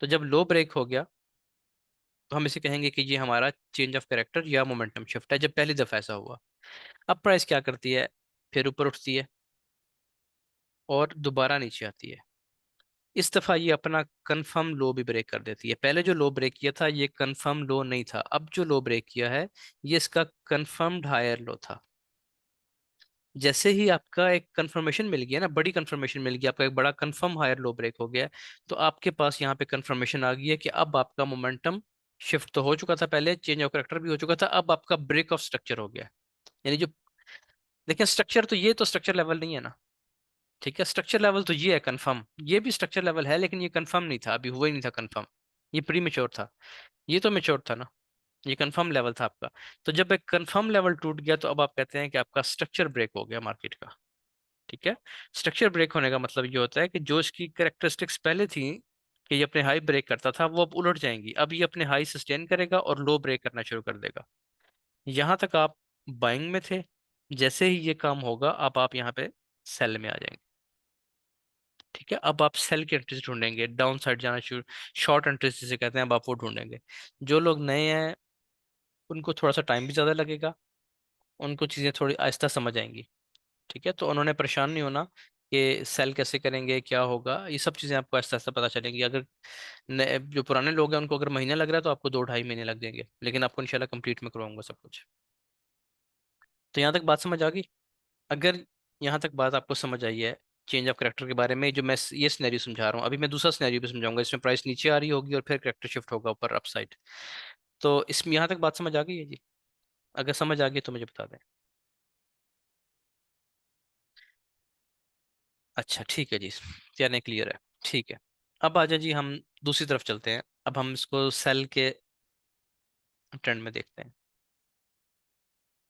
तो जब लो ब्रेक हो गया तो हम इसे कहेंगे कि ये हमारा चेंज ऑफ कैरेक्टर या मोमेंटम शिफ्ट है, जब पहली दफा ऐसा हुआ। अब प्राइस क्या करती है, फिर ऊपर उठती है और दोबारा नीचे आती है। इस दफा ये अपना कंफर्म लो भी ब्रेक कर देती है। पहले जो लो ब्रेक किया था ये कंफर्म लो नहीं था, अब जो लो ब्रेक किया है ये इसका कंफर्म्ड हायर लो था। जैसे ही आपका एक कंफर्मेशन मिल गया ना, बड़ी कंफर्मेशन मिल गई, आपका एक बड़ा कंफर्म हायर लो ब्रेक हो गया, तो आपके पास यहाँ पे कंफर्मेशन आ गई है कि अब आपका मोमेंटम शिफ्ट तो हो चुका था, पहले चेंज ऑफ करेक्टर भी हो चुका था, अब आपका ब्रेक ऑफ स्ट्रक्चर हो गया। यानी जो, देखिए स्ट्रक्चर तो ये तो स्ट्रक्चर लेवल नहीं है ना। ठीक है, स्ट्रक्चर लेवल तो ये है कंफर्म, ये भी स्ट्रक्चर लेवल है, लेकिन ये कंफर्म नहीं था, अभी हुआ ही नहीं था कंफर्म, ये प्री मेच्योर था। ये तो मेच्योर था ना, ये कंफर्म लेवल था आपका। तो जब एक कंफर्म लेवल टूट गया तो अब आप कहते हैं कि आपका स्ट्रक्चर ब्रेक हो गया मार्केट का। ठीक है, स्ट्रक्चर ब्रेक होने का मतलब ये होता है कि जो इसकी कैरेक्टरिस्टिक्स पहले थी कि ये अपने हाई ब्रेक करता था, वो अब उलट जाएंगी, अब ये अपने हाई सस्टेन करेगा और लो ब्रेक करना शुरू कर देगा। यहाँ तक आप बाइंग में थे। जैसे ही ये काम होगा, अब आप यहाँ पे सेल में आ जाएंगे। ठीक है, अब आप सेल की एंट्रीज ढूंढेंगे, डाउन साइड जाना शुरू, शॉर्ट एंट्रीज जिसे कहते हैं, अब आप वो ढूंढेंगे। जो लोग नए हैं उनको थोड़ा सा टाइम भी ज़्यादा लगेगा, उनको चीज़ें थोड़ी आहिस्ता समझ आएंगी। ठीक है, तो उन्होंने परेशान नहीं होना कि सेल कैसे करेंगे, क्या होगा, ये सब चीज़ें आपको आहिस्ता आहिस्ता पता चलेंगी। अगर जो पुराने लोग हैं उनको अगर महीना लग रहा है तो आपको 2 ढाई महीने लग जाएंगे, लेकिन आपको इंशाल्लाह कंप्लीट में करवाऊंगा सब कुछ। तो यहाँ तक बात समझ आ गई? अगर यहाँ तक बात आपको समझ आई है चेंज ऑफ करेक्टर के बारे में, जो मैं ये सिनेरियो समझा रहा हूँ, अभी मैं दूसरा सिनेरियो भी समझाऊंगा इसमें प्राइस नीचे आ रही होगी और फिर करेक्टर शिफ्ट होगा ऊपर अप साइड। तो इसमें यहाँ तक बात समझ आ गई है जी? अगर समझ आ गई तो मुझे बता दें। अच्छा ठीक है जी, यानी क्लियर है। ठीक है, अब आ जाए जी हम दूसरी तरफ चलते हैं। अब हम इसको सेल के ट्रेंड में देखते हैं।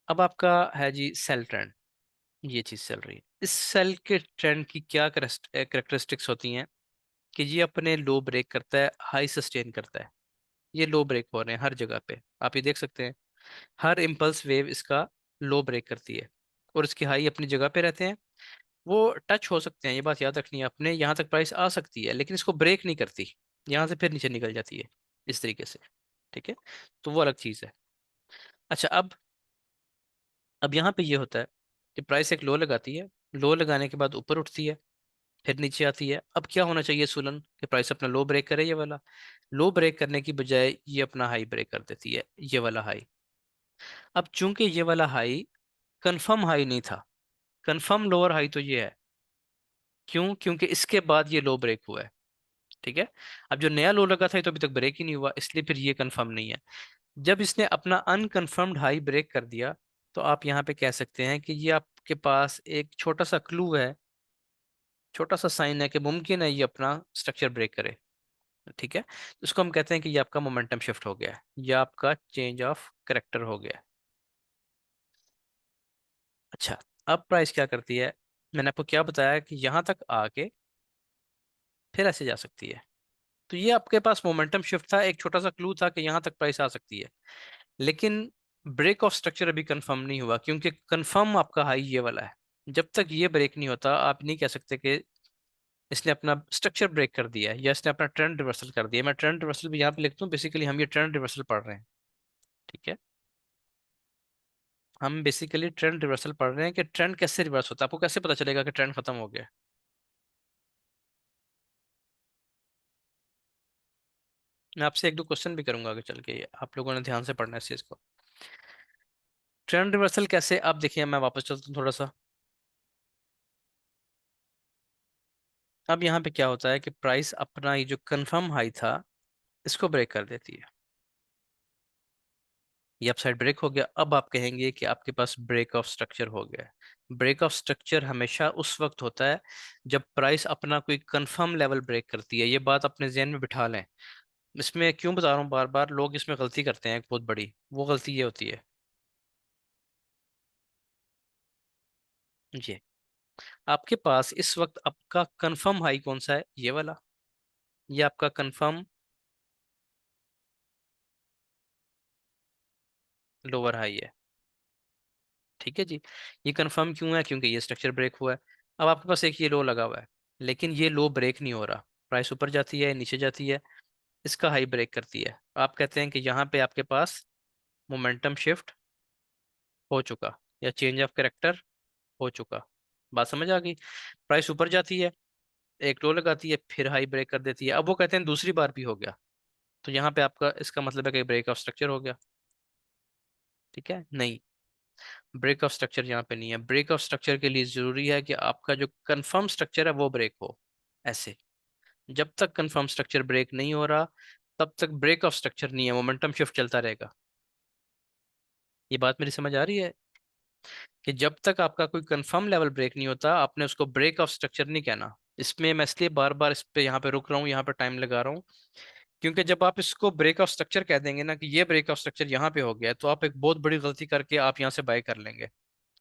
अब आपका है जी सेल ट्रेंड, ये चीज़ चल रही है। इस सेल के ट्रेंड की क्या करेक्टरिस्टिक्स होती हैं कि ये अपने लो ब्रेक करता है, हाई सस्टेन करता है। ये लो ब्रेक हो रहे हैं हर जगह पे, आप ये देख सकते हैं। हर इम्पल्स वेव इसका लो ब्रेक करती है और इसकी हाई अपनी जगह पे रहते हैं। वो टच हो सकते हैं, ये बात याद रखनी है अपने, यहाँ तक प्राइस आ सकती है लेकिन इसको ब्रेक नहीं करती, यहाँ से फिर नीचे निकल जाती है इस तरीके से। ठीक है, तो वो अलग चीज़ है। अच्छा, अब यहाँ पे ये होता है कि प्राइस एक लो लगाती है, लो लगाने के बाद ऊपर उठती है, फिर नीचे आती है। अब क्या होना चाहिए सुलन, कि प्राइस अपना लो ब्रेक करे, ये वाला लो ब्रेक करने की बजाय ये अपना हाई ब्रेक कर देती है, ये वाला हाई। अब चूंकि ये वाला हाई कंफर्म हाई नहीं था, कंफर्म लोअर हाई तो ये है। क्यों? क्योंकि इसके बाद ये लो ब्रेक हुआ है। ठीक है, अब जो नया लो लगा था ये तो अभी तक ब्रेक ही नहीं हुआ, इसलिए फिर ये कंफर्म नहीं है। जब इसने अपना अनकंफर्म्ड हाई ब्रेक कर दिया, तो आप यहाँ पे कह सकते हैं कि ये आपके पास एक छोटा सा क्लू है, छोटा सा साइन है कि मुमकिन है ये अपना स्ट्रक्चर ब्रेक करे। ठीक है, इसको हम कहते हैं कि ये आपका मोमेंटम शिफ्ट हो गया है, या आपका चेंज ऑफ करेक्टर हो गया है। अच्छा, अब प्राइस क्या करती है? मैंने आपको क्या बताया कि यहाँ तक आके फिर ऐसे जा सकती है। तो ये आपके पास मोमेंटम शिफ्ट था, एक छोटा सा क्लू था कि यहाँ तक प्राइस आ सकती है। लेकिन ब्रेक ऑफ स्ट्रक्चर अभी कंफर्म नहीं हुआ, क्योंकि कंफर्म आपका हाई ये वाला है। जब तक ये ब्रेक नहीं होता आप नहीं कह सकते कि इसने अपना स्ट्रक्चर ब्रेक कर दिया है या इसने अपना ट्रेंड रिवर्सल कर दिया। मैं ट्रेंड रिवर्सल भी यहाँ पे लिखता हूँ, बेसिकली हम ये ट्रेंड रिवर्सल पढ़ रहे हैं। ठीक है, हम बेसिकली ट्रेंड रिवर्सल पढ़ रहे हैं कि ट्रेंड कैसे रिवर्स होता है। आपको कैसे पता चलेगा कि ट्रेंड खत्म हो गया? मैं आपसे एक दो क्वेश्चन भी करूंगा आगे चल के, ये आप लोगों ने ध्यान से पढ़ना है इस चीज को। ट्रेंड रिवर्सल कैसे, आप देखिए मैं वापस चलता हूँ थोड़ा सा। अब यहाँ पे क्या होता है कि प्राइस अपना ये जो कंफर्म हाई था इसको ब्रेक कर देती है, ये अपसाइड ब्रेक हो गया। अब आप कहेंगे कि आपके पास ब्रेक ऑफ स्ट्रक्चर हो गया है। ब्रेक ऑफ स्ट्रक्चर हमेशा उस वक्त होता है जब प्राइस अपना कोई कंफर्म लेवल ब्रेक करती है, ये बात अपने जहन में बिठा लें। इसमें क्यों बता रहा हूँ बार बार, लोग इसमें गलती करते हैं एक बहुत बड़ी, वो गलती ये होती है। जी, आपके पास इस वक्त आपका कंफर्म हाई कौन सा है? ये वाला, ये आपका कंफर्म लोअर हाई है। ठीक है जी, ये कंफर्म क्यों है? क्योंकि ये स्ट्रक्चर ब्रेक हुआ है। अब आपके पास एक ये लो लगा हुआ है, लेकिन ये लो ब्रेक नहीं हो रहा, प्राइस ऊपर जाती है नीचे जाती है, इसका हाई ब्रेक करती है। आप कहते हैं कि यहाँ पे आपके पास मोमेंटम शिफ्ट हो चुका, या चेंज ऑफ करेक्टर हो चुका। बात समझ आ गई? प्राइस ऊपर जाती है, एक लो लगाती है, फिर हाई ब्रेक कर देती है। अब वो कहते हैं दूसरी बार भी हो गया, तो यहाँ पे आपका इसका मतलब है कि ब्रेक ऑफ स्ट्रक्चर हो गया। ठीक है, नहीं, ब्रेक ऑफ स्ट्रक्चर यहाँ पे नहीं है। ब्रेक ऑफ स्ट्रक्चर के लिए जरूरी है कि आपका जो कंफर्म स्ट्रक्चर है वो ब्रेक हो। ऐसे, जब तक कंफर्म स्ट्रक्चर ब्रेक नहीं हो रहा तब तक ब्रेक ऑफ स्ट्रक्चर नहीं है, मोमेंटम शिफ्ट चलता रहेगा। ये बात मेरी समझ आ रही है कि जब तक आपका कोई कंफर्म लेवल ब्रेक नहीं होता आपने उसको ब्रेक ऑफ स्ट्रक्चर नहीं कहना। इसमें मैं इसलिए बार बार इस पे यहाँ पे रुक रहा हूँ, यहाँ पे टाइम लगा रहा हूँ, क्योंकि जब आप इसको ब्रेक ऑफ स्ट्रक्चर कह देंगे ना कि ये ब्रेक ऑफ स्ट्रक्चर यहाँ पे हो गया है, तो आप एक बहुत बड़ी गलती करके आप यहाँ से बाय कर लेंगे।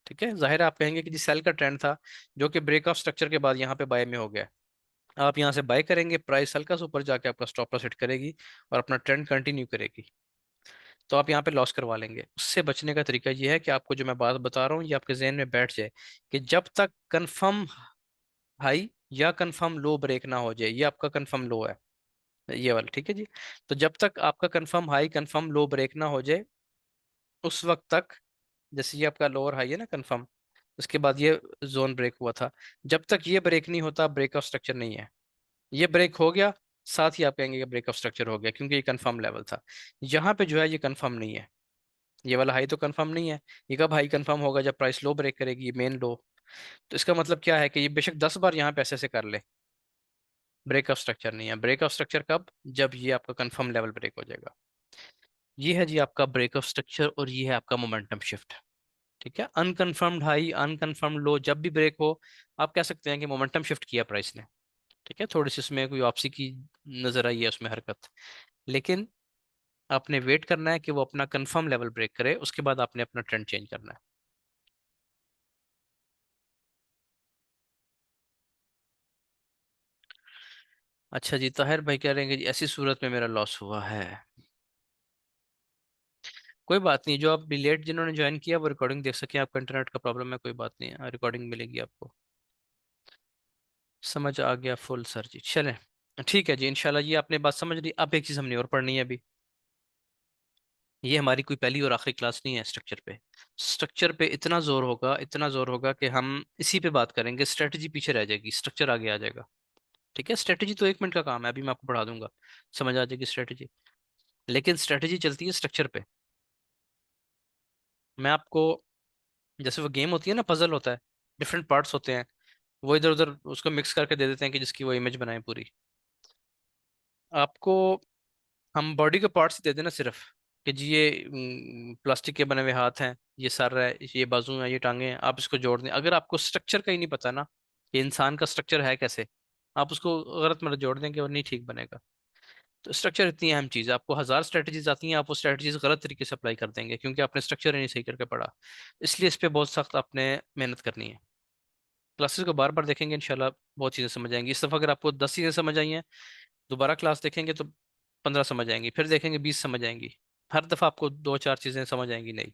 ठीक है, जाहिर है आप कहेंगे कि जी सेल का ट्रेंड था जो कि ब्रेक ऑफ स्ट्रक्चर के बाद यहाँ पे बाय में हो गया। आप यहाँ से बाय करेंगे, प्राइस हल्का सा ऊपर जाके आपका स्टॉप लॉस हिट करेगी और अपना ट्रेंड कंटिन्यू करेगी। तो आप यहाँ पे लॉस करवा लेंगे। उससे बचने का तरीका ये है कि आपको जो मैं बात बता रहा हूँ ये आपके जहन में बैठ जाए कि जब तक कंफर्म हाई या कंफर्म लो ब्रेक ना हो जाए, ये आपका कंफर्म लो है, ये वाला, ठीक है जी। तो जब तक आपका कंफर्म हाई कंफर्म लो ब्रेक ना हो जाए, उस वक्त तक, जैसे ये आपका लोअर हाई है ना कंफर्म, उसके बाद ये जोन ब्रेक हुआ था, जब तक ये ब्रेक नहीं होता ब्रेक ऑफ स्ट्रक्चर नहीं है। ये ब्रेक हो गया, साथ ही आप कहेंगे कि ब्रेक ऑफ स्ट्रक्चर हो गया, क्योंकि ये कंफर्म लेवल था। यहाँ पे जो है ये कंफर्म नहीं है, ये वाला हाई तो कंफर्म नहीं है। ये कब हाई कंफर्म होगा? जब प्राइस लो ब्रेक करेगी, ये मेन लो। तो इसका मतलब क्या है कि ये बेशक 10 बार यहाँ पे ऐसे कर ले, ब्रेक ऑफ स्ट्रक्चर नहीं है। ब्रेक ऑफ स्ट्रक्चर कब? जब ये आपका कंफर्म लेवल ब्रेक हो जाएगा। ये है जी आपका ब्रेक ऑफ स्ट्रक्चर, और ये है आपका मोमेंटम शिफ्ट। ठीक है, अनकंफर्म्ड हाई अनकंफर्म्ड लो जब भी ब्रेक हो, आप कह सकते हैं कि मोमेंटम शिफ्ट किया प्राइस ने। ठीक है, थोड़ी सी उसमें कोई वापसी की नजर आई है उसमें हरकत, लेकिन आपने वेट करना है कि वो अपना कंफर्म लेवल ब्रेक करे, उसके बाद आपने अपना ट्रेंड चेंज करना है। अच्छा जी, ताहिर भाई कह रहे हैं कि जी ऐसी सूरत में मेरा लॉस हुआ है। कोई बात नहीं, जो आप लेट जिन्होंने ज्वाइन किया वो रिकॉर्डिंग देख सके, आपका इंटरनेट का प्रॉब्लम है, कोई बात नहीं है, रिकॉर्डिंग मिलेगी आपको। समझ आ गया फुल सर जी, चलें। ठीक है जी, इंशाल्लाह ये आपने बात समझ ली। अब एक चीज़ हमने और पढ़नी है अभी। ये हमारी कोई पहली और आखिरी क्लास नहीं है स्ट्रक्चर पे। स्ट्रक्चर पे इतना जोर होगा, इतना जोर होगा कि हम इसी पे बात करेंगे, स्ट्रेटजी पीछे रह जाएगी, स्ट्रक्चर आगे आ जाएगा। ठीक है, स्ट्रेटजी तो 1 मिनट का काम है, अभी मैं आपको पढ़ा दूंगा, समझ आ जाएगी स्ट्रेटजी। लेकिन स्ट्रेटजी चलती है स्ट्रक्चर पे। मैं आपको, जैसे वो गेम होती है ना, पजल होता है, डिफरेंट पार्ट्स होते हैं, वो इधर उधर उसको मिक्स करके दे देते हैं कि जिसकी वो इमेज बनाए पूरी। आपको हम बॉडी के पार्ट्स ही दे देना सिर्फ, कि जी ये प्लास्टिक के बने हुए हाथ हैं, ये सर है, ये बाजू है, ये टांगे हैं, आप इसको जोड़ दें। अगर आपको स्ट्रक्चर का ही नहीं पता ना कि इंसान का स्ट्रक्चर है कैसे, आप उसको गलत मतलब जोड़ देंगे और नहीं ठीक बनेगा। तो स्ट्रक्चर इतनी अहम चीज़ है, आपको 1000 स्ट्रेटजीज आती हैं, आप वो स्ट्रेटजीज गलत तरीके से अप्लाई कर देंगे क्योंकि आपने स्ट्रक्चर ही नहीं सही करके पढ़ा। इसलिए इस पे बहुत सख्त आपने मेहनत करनी है। क्लासेस को बार बार देखेंगे, इंशाल्लाह बहुत चीज़ें समझ आएंगी। इस दफ़ा अगर आपको 10 चीज़ें समझ आई हैं, दोबारा क्लास देखेंगे तो 15 समझ आएंगी, फिर देखेंगे 20 समझ आएंगी। हर दफ़ा आपको 2 4 चीज़ें समझ आएंगी नहीं।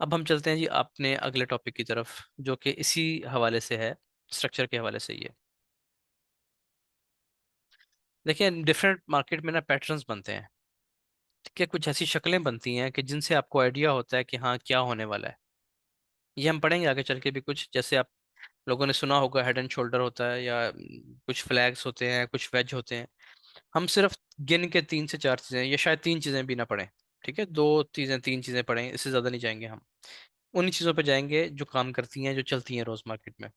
अब हम चलते हैं जी अपने अगले टॉपिक की तरफ, जो कि इसी हवाले से है, स्ट्रक्चर के हवाले से ही है। देखिए, डिफरेंट मार्केट में ना पैटर्न्स बनते हैं। ठीक है, कुछ ऐसी शक्लें बनती हैं कि जिनसे आपको आइडिया होता है कि हाँ क्या होने वाला है। ये हम पढ़ेंगे आगे चल के भी। कुछ जैसे आप लोगों ने सुना होगा, हेड एंड शोल्डर होता है, या कुछ फ्लैग्स होते हैं, कुछ वेज होते हैं। हम सिर्फ गिन के 3 से 4 चीज़ें, या शायद 3 चीज़ें भी ना पढ़ें। ठीक है, 2 चीज़ें 3 चीज़ें पढ़ें, इससे ज़्यादा नहीं जाएंगे हम। उन्हीं चीज़ों पे जाएंगे जो काम करती हैं, जो चलती हैं रोज़ मार्केट में।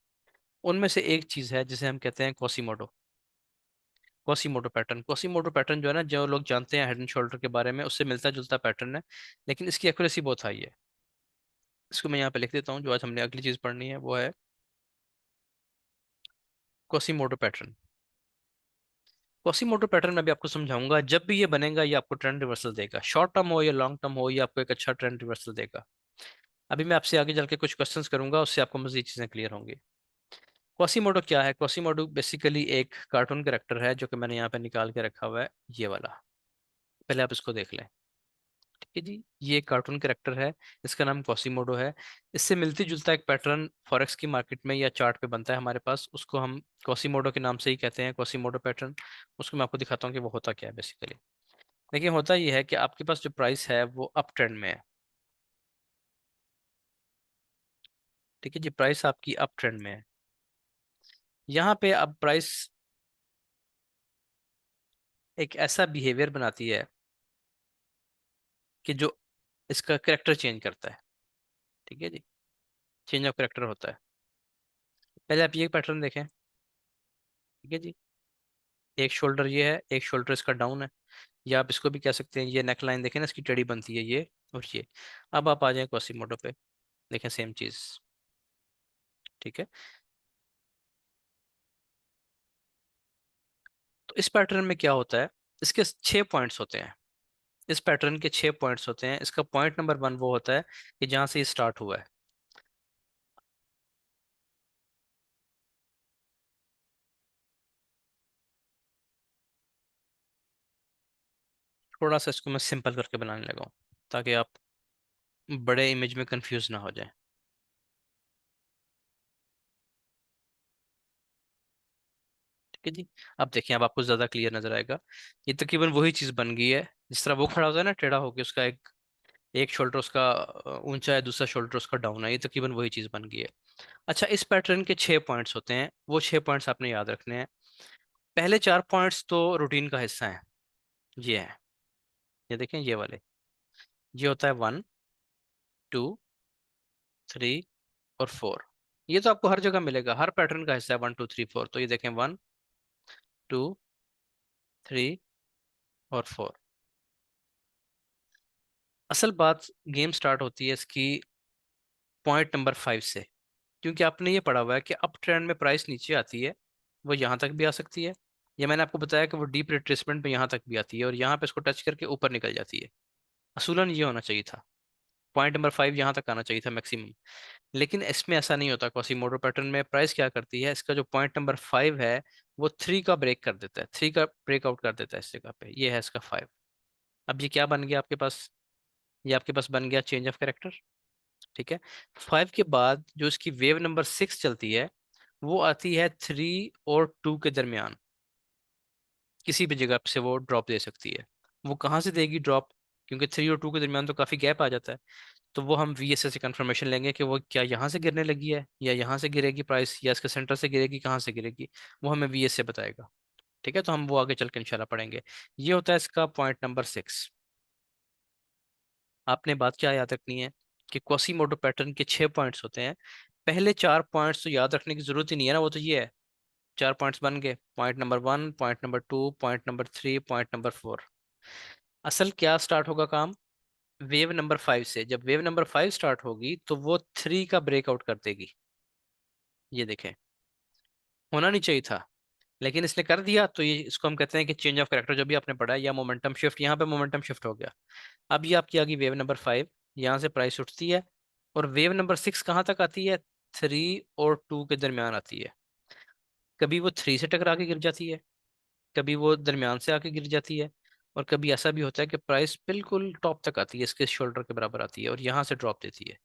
उनमें से एक चीज़ है जिसे हम कहते हैं कोसीमोडो। कोसीमोडो पैटर्न, कोसीमोडो पैटर्न जो है ना, जो लोग जानते हैं हेड एंड शोल्डर के बारे में, उससे मिलता जुलता पैटर्न है, लेकिन इसकी एक्यूरेसी बहुत हाई है। इसको मैं यहाँ पे लिख देता हूँ, जो आज हमने अगली चीज़ पढ़नी है वो है कोसीमोडो पैटर्न। कोसीमोटो पैटर्न में भी आपको समझाऊंगा, जब भी ये बनेगा ये आपको ट्रेंड रिवर्सल देगा, शॉर्ट टर्म हो या लॉन्ग टर्म हो, ये आपको एक अच्छा ट्रेंड रिवर्सल देगा। अभी मैं आपसे आगे चल के कुछ क्वेश्चंस करूंगा, उससे आपको मजीद चीजें क्लियर होंगी। कोसीमोटो क्या है? कोसीमोटो बेसिकली एक कार्टून कैरेक्टर है, जो कि मैंने यहाँ पे निकाल के रखा हुआ है, ये वाला। पहले आप इसको देख लें। ठीक है जी, ये एक कार्टून कैरेक्टर है, इसका नाम कोसीमोडो है। इससे मिलती जुलता एक पैटर्न फॉरेक्स की मार्केट में या चार्ट पे बनता है हमारे पास, उसको हम कोसीमोडो के नाम से ही कहते हैं, कोसीमोडो पैटर्न। उसको मैं आपको दिखाता हूँ कि वो होता क्या है बेसिकली। देखिए, होता यह है कि आपके पास जो प्राइस है वो अप ट्रेंड में है। ठीक है जी, प्राइस आपकी अप ट्रेंड में है। यहाँ पे अब प्राइस एक ऐसा बिहेवियर बनाती है कि जो इसका करेक्टर चेंज करता है। ठीक है जी, चेंज ऑफ करेक्टर होता है। पहले आप ये पैटर्न देखें। ठीक है जी, एक शोल्डर ये है, एक शोल्डर इसका डाउन है, या आप इसको भी कह सकते हैं, ये नेक लाइन देखें ना, इसकी टेढ़ी बनती है ये और ये। अब आप आ जाएं क्वासीमोडो पे, देखें सेम चीज। ठीक है, तो इस पैटर्न में क्या होता है, इसके 6 पॉइंट्स होते हैं। इस पैटर्न के 6 पॉइंट्स होते हैं। इसका पॉइंट नंबर 1 वो होता है कि जहां से ये स्टार्ट हुआ है। थोड़ा सा इसको मैं सिंपल करके बनाने लगा हूँ ताकि आप बड़े इमेज में कंफ्यूज ना हो जाए। ठीक है जी। अब देखिए, अब आपको ज्यादा क्लियर नजर आएगा। ये तकरीबन वही चीज बन गई है। जिस तरह वो खड़ा होता है ना टेढ़ा होके, उसका एक एक शोल्डर उसका ऊंचा है, दूसरा शोल्डर उसका डाउन है, ये तकरीबन वही चीज बन गई है। अच्छा, इस पैटर्न के 6 पॉइंट्स होते हैं, वो 6 पॉइंट्स आपने याद रखने हैं। पहले 4 पॉइंट्स तो रूटीन का हिस्सा है। ये है, ये देखें ये वाले। ये होता है 1, 2, 3 और 4। ये तो आपको हर जगह मिलेगा, हर पैटर्न का हिस्सा है 1, 2, 3, 4। तो ये देखें 1, 2, 3 और 4। असल बात गेम स्टार्ट होती है इसकी पॉइंट नंबर 5 से। क्योंकि आपने ये पढ़ा हुआ है कि अप ट्रेंड में प्राइस नीचे आती है, वो यहाँ तक भी आ सकती है। या मैंने आपको बताया कि वो डीप रिट्रेसमेंट में यहाँ तक भी आती है और यहाँ पे इसको टच करके ऊपर निकल जाती है। असूलन ये होना चाहिए था, पॉइंट नंबर 5 यहाँ तक आना चाहिए था मैक्सिमम। लेकिन इसमें ऐसा नहीं होता। क्वासीमोडो पैटर्न में प्राइस क्या करती है, इसका जो पॉइंट नंबर 5 है वो 3 का ब्रेक कर देता है, 3 का ब्रेकआउट कर देता है इस जगह पे। ये है इसका 5। अब ये क्या बन गया आपके पास? ये आपके पास बन गया चेंज ऑफ कैरेक्टर। ठीक है। 5 के बाद जो इसकी वेव नंबर 6 चलती है, वो आती है 3 और 2 के दरमियान। किसी भी जगह से वो ड्रॉप दे सकती है। वो कहाँ से देगी ड्रॉप? क्योंकि 3 और 2 के दरमियान तो काफ़ी गैप आ जाता है। तो वो हम वीएसए से कंफर्मेशन लेंगे कि वो क्या यहाँ से गिरने लगी है, या यहाँ से गिरेगी प्राइस, या इसके सेंटर से गिरेगी, कहाँ से गिरेगी। वो हमें वीएसए बताएगा। ठीक है, तो हम वो आगे चल के इंशाल्लाह पढ़ेंगे। ये होता है इसका पॉइंट नंबर 6। आपने बात क्या याद रखनी है कि क्वासीमोडो पैटर्न के 6 पॉइंट्स होते हैं। पहले 4 पॉइंट्स तो याद रखने की जरूरत ही नहीं है ना, वो तो ये है। 4 पॉइंट्स बन गए, point number 1, point number 2, point number 3, point number 4। असल क्या स्टार्ट होगा काम? वेव नंबर 5 से। जब वेव नंबर 5 स्टार्ट होगी तो वो 3 का ब्रेकआउट कर देगी। ये देखें, होना नहीं चाहिए था लेकिन इसने कर दिया, तो ये इसको हम कहते हैं कि चेंज ऑफ कैरेक्टर जो भी आपने पढ़ा है, या मोमेंटम शिफ्ट। यहाँ पे मोमेंटम शिफ्ट हो गया। अब ये आपकी आ गई वेव नंबर 5। यहाँ से प्राइस उठती है और वेव नंबर 6 कहाँ तक आती है? 3 और 2 के दरमियान आती है। कभी वो 3 से टकरा के गिर जाती है, कभी वो दरमियान से आके गिर जाती है, और कभी ऐसा भी होता है कि प्राइस बिल्कुल टॉप तक आती है, इसके शोल्डर के बराबर आती है और यहाँ से ड्रॉप देती है।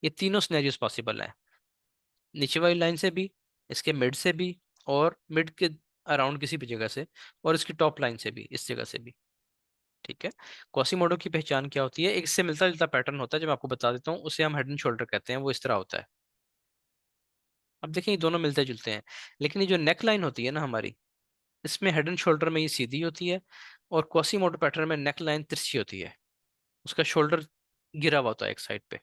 ये तीनों सिनेरियोस पॉसिबल हैं। नीचे वाली लाइन से भी, इसके मिड से भी, और मिड के अराउंड किसी भी जगह से, और इसकी टॉप लाइन से भी, इस जगह से भी। ठीक है। क्वासीमोडो की पहचान क्या होती है? एक इससे मिलता जुलता पैटर्न होता है जो मैं आपको बता देता हूँ, उसे हम हेड एंड शोल्डर कहते हैं। वो इस तरह होता है। अब देखिए, ये दोनों मिलते जुलते हैं, लेकिन ये जो नेक लाइन होती है ना हमारी, इसमें हेड एंड शोल्डर में ये सीधी होती है, और क्वासीमोडो पैटर्न में नेक लाइन तिरछी होती है। उसका शोल्डर गिरा हुआ होता है एक साइड पे।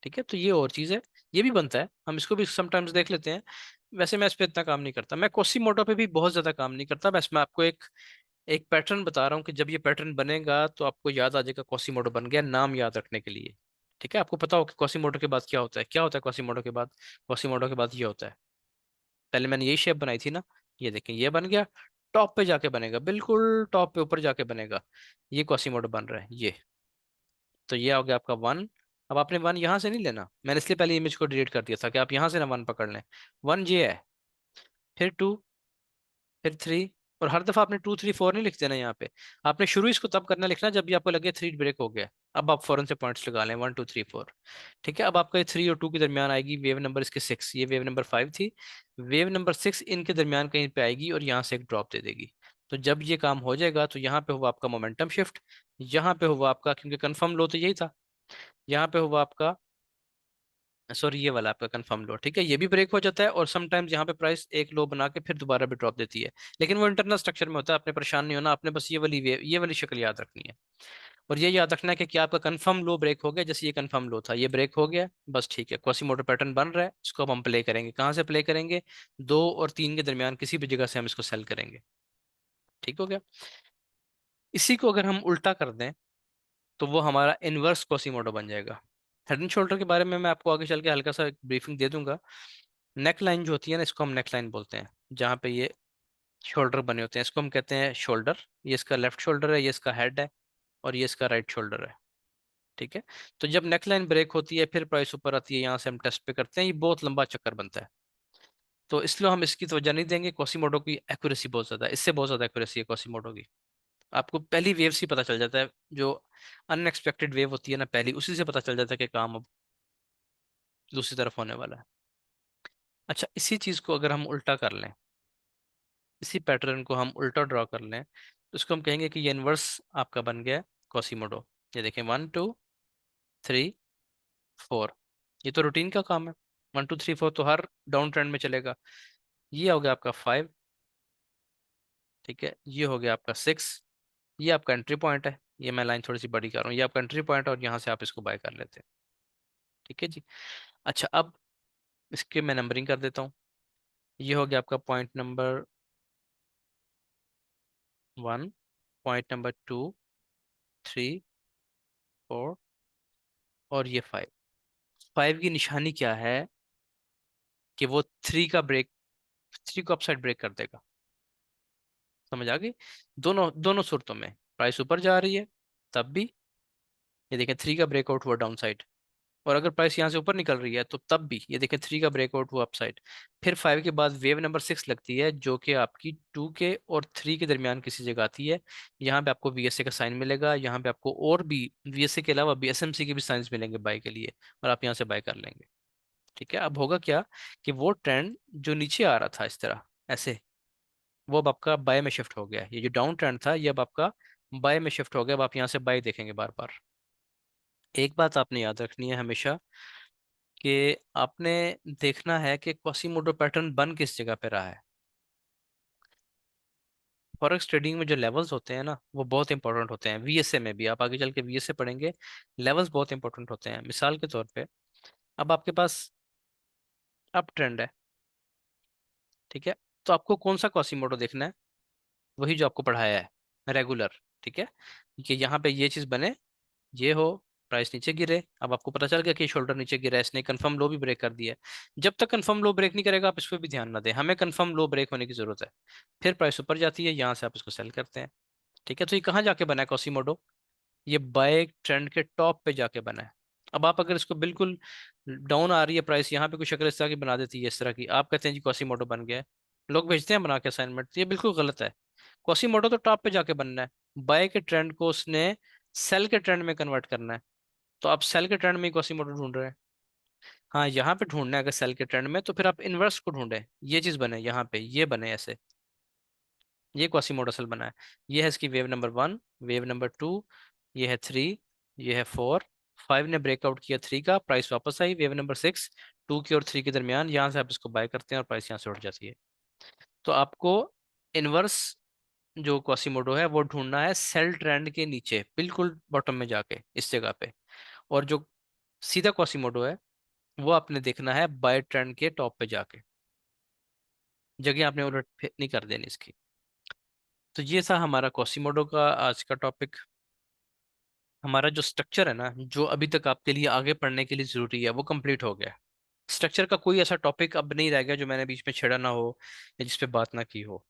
ठीक है, तो ये और चीज़ है। ये भी बनता है, हम इसको भी समटाइम्स देख लेते हैं। वैसे मैं इस पे इतना काम नहीं करता, मैं कोसीमोटो पे भी बहुत ज्यादा काम नहीं करता। बस मैं आपको एक एक पैटर्न बता रहा हूँ कि जब ये पैटर्न बनेगा तो आपको याद आ जाएगा कोसीमोटो बन गया, नाम याद रखने के लिए। ठीक है, आपको पता हो कि कोसीमोटो के बाद क्या होता है। क्या होता है कोसीमोटो के बाद? कोसीमोटो के बाद ये होता है। पहले मैंने यही शेप बनाई थी ना, ये देखें ये बन गया। टॉप पे जाके बनेगा, बिल्कुल टॉप पे ऊपर जाके बनेगा। ये कोसीमोटो बन रहा है ये। तो ये हो गया आपका 1। अब आपने 1 यहाँ से नहीं लेना, मैंने इसलिए पहले इमेज को डिलीट कर दिया था कि आप यहाँ से ना 1 पकड़ लें। 1 ये है, फिर 2, फिर 3। और हर दफा आपने 2, 3, 4 नहीं लिख देना यहाँ पे। आपने शुरू इसको तब करना लिखना जब भी आपको लगे 3 ब्रेक हो गया। अब आप फौरन से पॉइंट्स लगा लें, 1, 2, 3, 4। ठीक है, अब आपका ये 3 और 2 के दरमियान आएगी वेव नंबर इसके 6। ये वेव नंबर 5 थी। वेव नंबर 6 इनके दरमियान कहीं पे आएगी और यहाँ से एक ड्रॉप दे देगी। तो जब ये काम हो जाएगा तो यहाँ पे हुआ आपका मोमेंटम शिफ्ट। यहाँ पे हुआ आपका, क्योंकि कंफर्म लो तो यही था, यहाँ पे हुआ आपका, सॉरी ये वाला आपका कंफर्म लो। ठीक है, ये भी ब्रेक हो जाता है, और समटाइम्स यहाँ पे प्राइस एक लो बना के फिर दोबारा भी ड्रॉप देती है। लेकिन वो इंटरनल स्ट्रक्चर में होता है, आपने परेशान नहीं होना, आपने बस ये वाली शक्ल याद रखनी है। और ये याद रखना है कि क्या आपका कंफर्म लो ब्रेक हो गया। जैसे ये कंफर्म लो था, ये ब्रेक हो गया, बस ठीक है, क्वासीमोटो पैटर्न बन रहा है। इसको अब हम प्ले करेंगे। कहाँ से प्ले करेंगे? 2 और 3 के दरमियान किसी भी जगह से हम इसको सेल करेंगे। ठीक हो गया। इसी को अगर हम उल्टा कर दें तो वो हमारा इनवर्स क्वासीमोटो बन जाएगा। हेड एंड शोल्डर के बारे में मैं आपको आगे चल के हल्का सा ब्रीफिंग दे दूंगा। नेक लाइन जो होती है ना, इसको हम नेक लाइन बोलते हैं। जहाँ पे ये शोल्डर बने होते हैं, इसको हम कहते हैं शोल्डर। ये इसका लेफ्ट शोल्डर है, ये इसका हेड है, और ये इसका राइट शोल्डर है। ठीक है। तो जब नेक लाइन ब्रेक होती है फिर प्राइस ऊपर आती है, यहाँ से हम टेस्ट पे करते हैं, ये बहुत लंबा चक्कर बनता है। तो इसलिए हम इसकी तवज्जो नहीं देंगे। कोसीमोडो की एक्यूरेसी बहुत ज़्यादा है, इससे बहुत ज़्यादा एक्यूरेसी है कोसीमोडो की। आपको पहली वेव से ही पता चल जाता है, जो अनएक्सपेक्टेड वेव होती है ना पहली, उसी से पता चल जाता है कि काम अब दूसरी तरफ होने वाला है। अच्छा, इसी चीज को अगर हम उल्टा कर लें, इसी पैटर्न को हम उल्टा ड्रॉ कर लें, तो इसको हम कहेंगे कि ये इनवर्स आपका बन गया कॉसीमोडो। ये देखें, 1 2 3 4, ये तो रूटीन का काम है। 1 2 3 4 तो हर डाउन ट्रेंड में चलेगा। ये हो गया आपका 5, ठीक है, ये हो गया आपका 6, ये आपका एंट्री पॉइंट है। ये मैं लाइन थोड़ी सी बड़ी कर रहा हूँ, ये आपका एंट्री पॉइंट है और यहाँ से आप इसको बाय कर लेते हैं। ठीक है जी। अच्छा, अब इसके मैं नंबरिंग कर देता हूँ। ये हो गया आपका पॉइंट नंबर 1, पॉइंट नंबर 2, 3, 4 और ये 5। 5 की निशानी क्या है कि वो 3 को अपसाइड ब्रेक कर देगा। समझ आ गई? दोनों दोनों सूरतों में प्राइस ऊपर जा रही है तब भी, ये देखें 3 का ब्रेकआउट हुआ डाउन साइड, और अगर प्राइस यहाँ से ऊपर निकल रही है तो तब भी ये देखें 3 का ब्रेकआउट हुआ अपसाइड। फिर 5 के बाद वेव नंबर 6 लगती है, जो कि आपकी 2 के और 3 के दरमियान किसी जगह आती है। यहाँ पे आपको वीएसए का साइन मिलेगा, यहाँ पे आपको और भी वीएसए के अलावा बीएसएमसी के भी साइंस मिलेंगे बाय के लिए, और आप यहाँ से बाय कर लेंगे। ठीक है, अब होगा क्या कि वो ट्रेंड जो नीचे आ रहा था इस तरह ऐसे, वो अब आपका बाय में शिफ्ट हो गया है। ये जो डाउन ट्रेंड था ये अब आपका बाय में शिफ्ट हो गया। अब आप यहाँ से बाय देखेंगे बार बार। एक बात आपने याद रखनी है हमेशा, कि आपने देखना है कि क्वासीमोडो पैटर्न बन किस जगह पे रहा है। फॉरेक्स ट्रेडिंग में जो लेवल्स होते हैं ना वो बहुत इंपॉर्टेंट होते हैं। वीएसए में भी, आप आगे चल के वीएसए पढ़ेंगे, लेवल्स बहुत इंपॉर्टेंट होते हैं। मिसाल के तौर पे, अब आपके पास अप ट्रेंड है, ठीक है, तो आपको कौन सा क्वासीमोडो देखना है? वही जो आपको पढ़ाया है रेगुलर। ठीक है, कि यहाँ पे ये चीज़ बने, ये हो, प्राइस नीचे गिरे। अब आपको पता चल गया कि शोल्डर नीचे गिरा है, इसने कंफर्म लो भी ब्रेक कर दिया है। जब तक कंफर्म लो ब्रेक नहीं करेगा आप इस पर भी ध्यान ना दें, हमें कंफर्म लो ब्रेक होने की जरूरत है। फिर प्राइस ऊपर जाती है, यहाँ से आप इसको सेल करते हैं। ठीक है, तो ये कहाँ जाके बना है कॉसीमोडो? ये बाय ट्रेंड के टॉप पे जाके बना है। अब आप अगर इसको बिल्कुल डाउन आ रही है प्राइस, यहाँ पे कुछ शक्ल इस तरह की बना देती है, इस तरह की, आप कहते हैं जी कॉसीमोडो बन गया है, लोग भेजते हैं बना के असाइनमेंट, तो ये बिल्कुल गलत है। कॉसीमोडो तो टॉप पे जाके बनना है। बाय के ट्रेंड को उसने सेल के ट्रेंड में कन्वर्ट करना है। तो आप सेल के ट्रेंड में ही कॉसीमोडो ढूंढ रहे हैं। हाँ, यहाँ पे ढूंढना है अगर सेल के ट्रेंड में, तो फिर आप इनवर्स को ढूंढें। ये चीज बने यहाँ पे, ये बने ऐसे, ये क्वासीमोडो सेल बना है। ये है इसकी वेव नंबर 1, वेव नंबर 2, ये है 3, ये है 4। 5 ने ब्रेकआउट किया 3 का, प्राइस वापस आई। वेव नंबर 6, 2 के और 3 के दरमियान, यहाँ से आप इसको बाय करते हैं और प्राइस यहाँ से उठ जाती है। तो आपको इनवर्स जो क्वासीमोडो है वो ढूंढना है सेल ट्रेंड के नीचे, बिल्कुल बॉटम में जाके इस जगह पे। और जो सीधा क्वासीमोडो है वो आपने देखना है बाय ट्रेंड के टॉप पे जाके। जगह आपने उलट नहीं कर देनी इसकी। तो ये था हमारा क्वासीमोडो का आज का टॉपिक। हमारा जो स्ट्रक्चर है ना, जो अभी तक आपके लिए आगे पढ़ने के लिए जरूरी है, वो कंप्लीट हो गया। स्ट्रक्चर का कोई ऐसा टॉपिक अब नहीं रह गया जो मैंने बीच में छेड़ा ना हो या जिस पे बात ना की हो।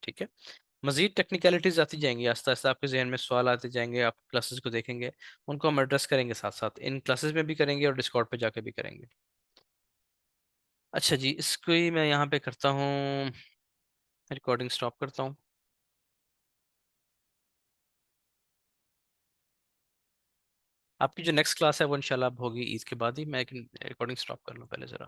ठीक है, मजीद टेक्निकलिटीज आती जाएंगी, आस्ता आस्ता आपके जहन में सवाल आते जाएंगे, आप क्लासेस को देखेंगे, उनको हम एड्रेस करेंगे, साथ साथ इन क्लासेस में भी करेंगे और डिस्कॉर्ड पे जाके भी करेंगे। अच्छा जी, इसको ही मैं यहाँ पे करता हूँ, रिकॉर्डिंग स्टॉप करता हूँ। आपकी जो नेक्स्ट क्लास है वो इंशाल्लाह अब होगी ईद के बाद ही। मैं एक रिकॉर्डिंग स्टॉप कर लूँ पहले ज़रा।